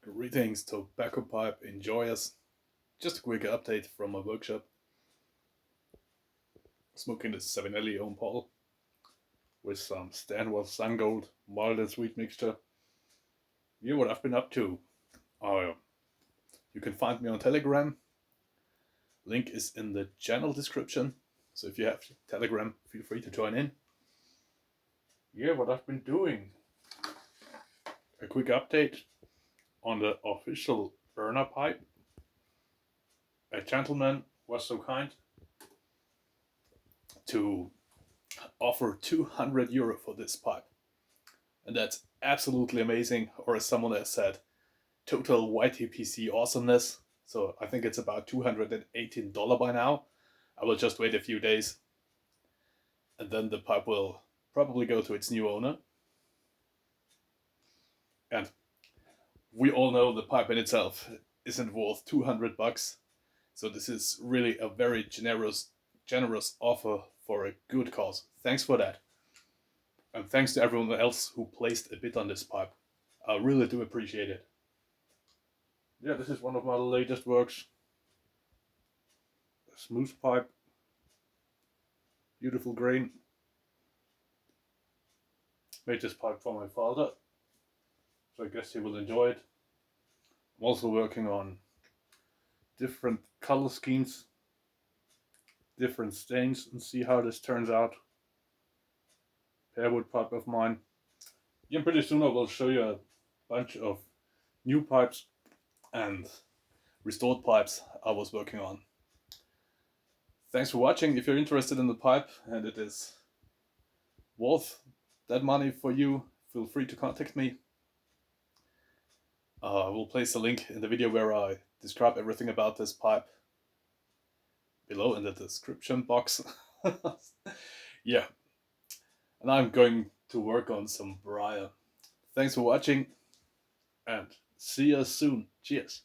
Greetings, tobacco pipe enjoyers. Just a quick update from my workshop. Smoking the Savinelli Own Paul with some Stanwell Sungold mild and sweet mixture. Yeah, what I've been up to. You can find me on Telegram. Link is in the channel description. So if you have Telegram, feel free to join in. Yeah, what I've been doing. A quick update on the official Burna pipe. A gentleman was so kind to offer €200 for this pipe. And that's absolutely amazing, or as someone has said, total YTPC awesomeness. So I think it's about $218 by now. I will just wait a few days and then the pipe will probably go to its new owner. And we all know the pipe in itself isn't worth $200. So this is really a very generous offer for a good cause. Thanks for that. And thanks to everyone else who placed a bid on this pipe. I really do appreciate it. Yeah, this is one of my latest works. A smooth pipe. Beautiful grain. Made this pipe for my father. So I guess he will enjoy it. I'm also working on different color schemes, different stains, and see how this turns out. Pearwood pipe of mine. Yeah, pretty soon I will show you a bunch of new pipes and restored pipes I was working on. Thanks for watching. If you're interested in the pipe and it is worth that money for you, feel free to contact me. I will place a link in the video where I describe everything about this pipe below in the description box. Yeah, and I'm going to work on some briar. Thanks for watching and see you soon. Cheers.